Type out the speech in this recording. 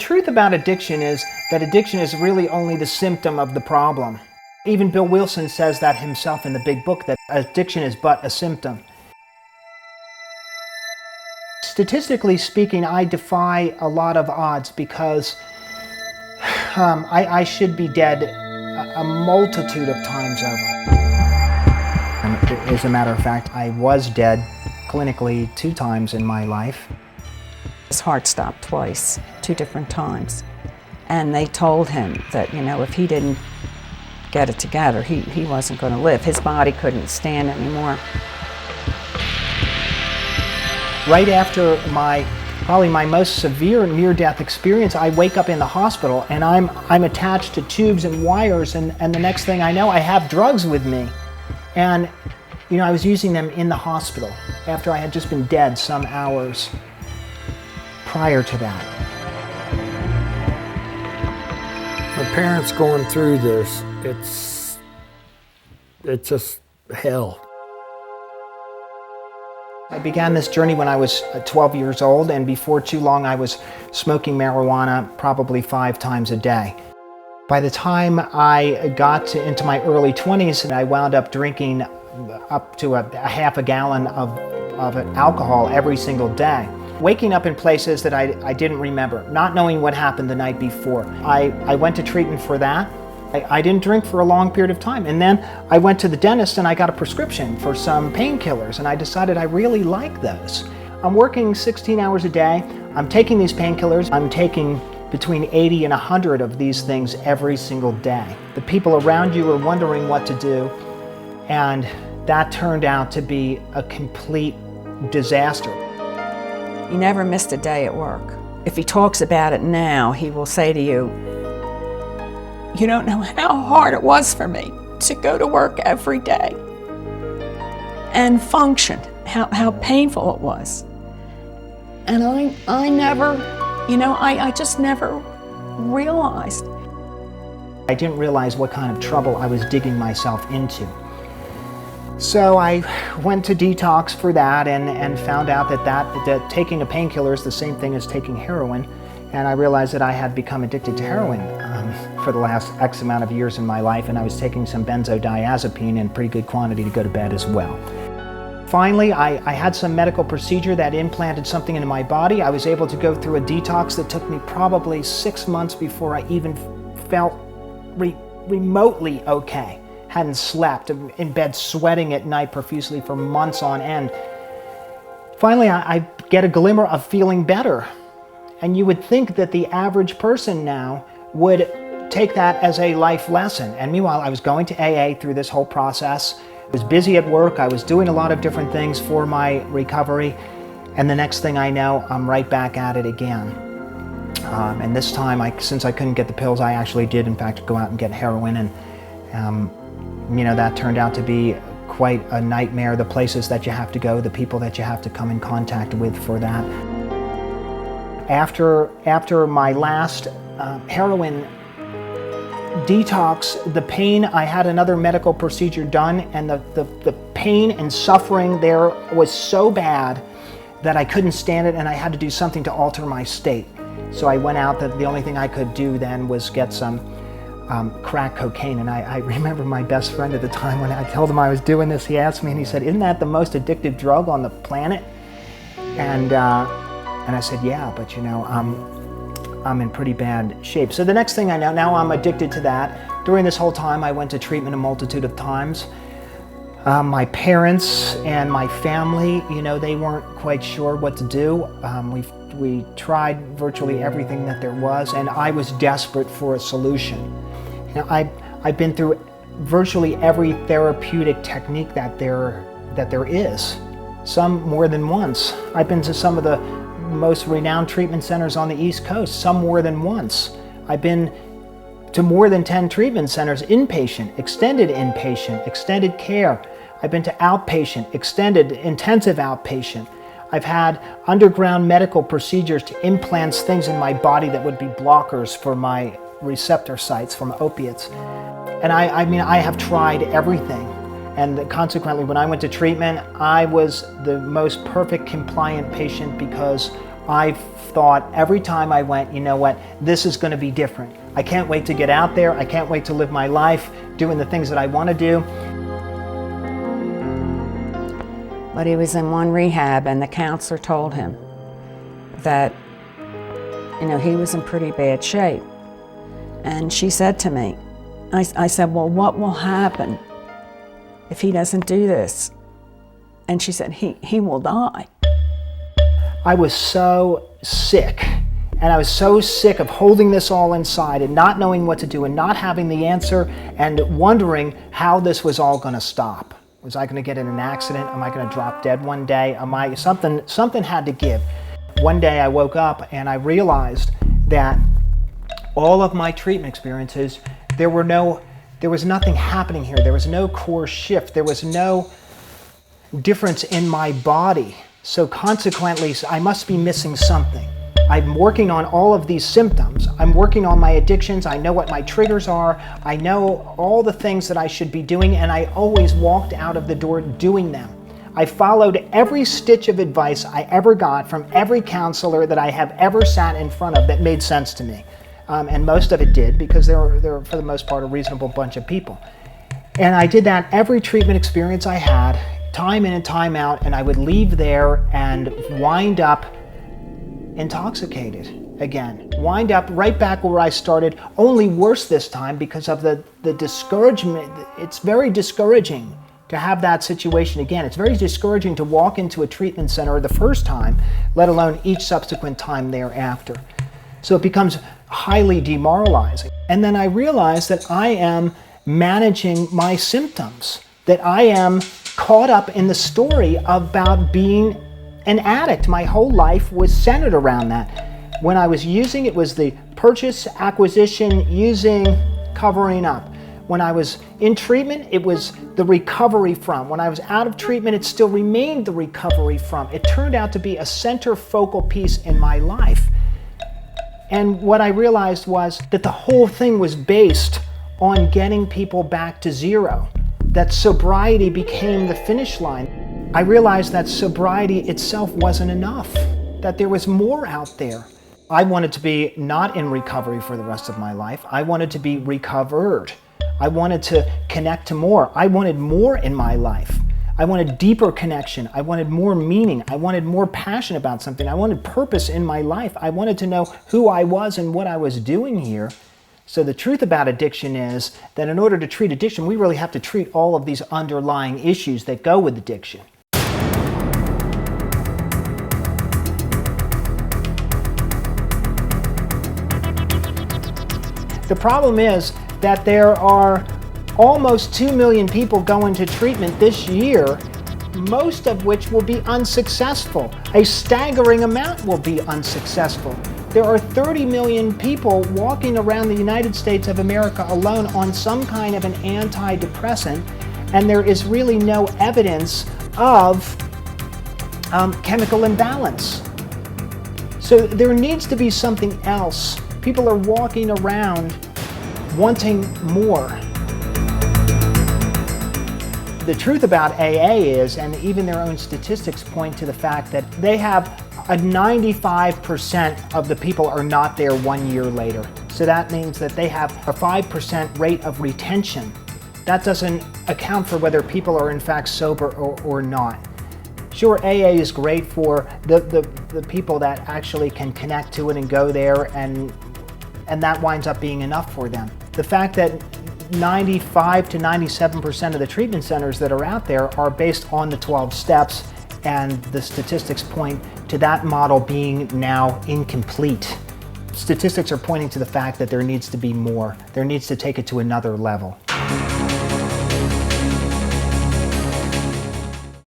The truth about addiction is that addiction is really only the symptom of the problem. Even Bill Wilson says that himself in the big book, that addiction is but a symptom. Statistically speaking, I defy a lot of odds because I should be dead a multitude of times over. And as a matter of fact, I was dead clinically 2 times in my life. His heart stopped twice, 2 different times. And they told him that, if he didn't get it together, he wasn't going to live. His body couldn't stand anymore. Right after probably my most severe near-death experience, I wake up in the hospital and I'm attached to tubes and wires, and the next thing I know, I have drugs with me. And I was using them in the hospital after I had just been dead some hours prior to that. My parents going through this, it's just hell. I began this journey when I was 12 years old, and before too long I was smoking marijuana probably 5 times a day. By the time I got into my early 20s, I wound up drinking up to a half a gallon of alcohol every single day. Waking up in places that I didn't remember, not knowing what happened the night before. I went to treatment for that. I didn't drink for a long period of time, and then I went to the dentist and I got a prescription for some painkillers, and I decided I really like those. I'm working 16 hours a day. I'm taking these painkillers. I'm taking between 80 and 100 of these things every single day. The people around you are wondering what to do, and that turned out to be a complete disaster. He never missed a day at work. If he talks about it now, he will say to you, "You don't know how hard it was for me to go to work every day and function, how painful it was." And I never, I just never realized. I didn't realize what kind of trouble I was digging myself into. So I went to detox for that and found out that taking a painkiller is the same thing as taking heroin. And I realized that I had become addicted to heroin for the last X amount of years in my life, and I was taking some benzodiazepine in pretty good quantity to go to bed as well. Finally, I had some medical procedure that implanted something into my body. I was able to go through a detox that took me probably 6 months before I even felt remotely okay. Hadn't slept, in bed sweating at night profusely for months on end. Finally, I get a glimmer of feeling better. And you would think that the average person now would take that as a life lesson. And meanwhile, I was going to AA through this whole process. I was busy at work. I was doing a lot of different things for my recovery. And the next thing I know, I'm right back at it again. And this time, since I couldn't get the pills, I actually did, in fact, go out and get heroin. And that turned out to be quite a nightmare. The places that you have to go, the people that you have to come in contact with for that. After my last heroin detox, the pain, I had another medical procedure done, and the pain and suffering there was so bad that I couldn't stand it, and I had to do something to alter my state. So I went out. The only thing I could do then was get some crack cocaine. And I remember my best friend at the time, when I told him I was doing this, he asked me, and he said, "Isn't that the most addictive drug on the planet?" And I said, "Yeah, but I'm in pretty bad shape." So the next thing I know, now I'm addicted to that. During this whole time, I went to treatment a multitude of times. My parents and my family, they weren't quite sure what to do. We tried virtually everything that there was, and I was desperate for a solution. I've been through virtually every therapeutic technique that there is, some more than once. I've been to some of the most renowned treatment centers on the East Coast, some more than once. I've been to more than 10 treatment centers, inpatient, extended care. I've been to outpatient, extended, intensive outpatient. I've had underground medical procedures to implant things in my body that would be blockers for my receptor sites from opiates. And I have tried everything. And consequently, when I went to treatment, I was the most perfect compliant patient because I've thought every time I went, you know what, this is going to be different. I can't wait to get out there. I can't wait to live my life doing the things that I want to do. But he was in one rehab, and the counselor told him that, you know, he was in pretty bad shape. And she said to me, I said, well, what will happen if he doesn't do this? And she said, he will die. I was so sick, and I was so sick of holding this all inside and not knowing what to do and not having the answer and wondering how this was all going to stop. Was I going to get in an accident? Am I going to drop dead one day? Something had to give. One day I woke up and I realized that all of my treatment experiences, there was nothing happening here. There was no core shift. There was no difference in my body. So consequently, I must be missing something. I'm working on all of these symptoms. I'm working on my addictions. I know what my triggers are. I know all the things that I should be doing, and I always walked out of the door doing them. I followed every stitch of advice I ever got from every counselor that I have ever sat in front of that made sense to me. And most of it did, because they're for the most part a reasonable bunch of people. And I did that every treatment experience I had, time in and time out, and I would leave there and wind up intoxicated again. Wind up right back where I started, only worse this time because of the discouragement. It's very discouraging to have that situation again. It's very discouraging to walk into a treatment center the first time, let alone each subsequent time thereafter. So it becomes highly demoralizing. And then I realized that I am managing my symptoms, that I am caught up in the story about being an addict. My whole life was centered around that. When I was using, it was the purchase, acquisition, using, covering up. When I was in treatment, it was the recovery from. When I was out of treatment, it still remained the recovery from. It turned out to be a center focal piece in my life. And what I realized was that the whole thing was based on getting people back to zero, that sobriety became the finish line. I realized that sobriety itself wasn't enough, that there was more out there. I wanted to be not in recovery for the rest of my life. I wanted to be recovered. I wanted to connect to more. I wanted more in my life. I wanted deeper connection. I wanted more meaning. I wanted more passion about something. I wanted purpose in my life. I wanted to know who I was and what I was doing here. So the truth about addiction is that in order to treat addiction, we really have to treat all of these underlying issues that go with addiction. The problem is that there are almost 2 million people going to treatment this year, most of which will be unsuccessful. A staggering amount will be unsuccessful. There are 30 million people walking around the United States of America alone on some kind of an antidepressant, and there is really no evidence of chemical imbalance. So there needs to be something else. People are walking around wanting more. The truth about AA is, and even their own statistics point to the fact that they have a 95% of the people are not there 1 year later. So that means that they have a 5% rate of retention. That doesn't account for whether people are in fact sober or not. Sure, AA is great for the people that actually can connect to it and go there, and that winds up being enough for them. The fact that 95 to 97% of the treatment centers that are out there are based on the 12 steps, and the statistics point to that model being now incomplete. Statistics are pointing to the fact that there needs to be more. There needs to take it to another level.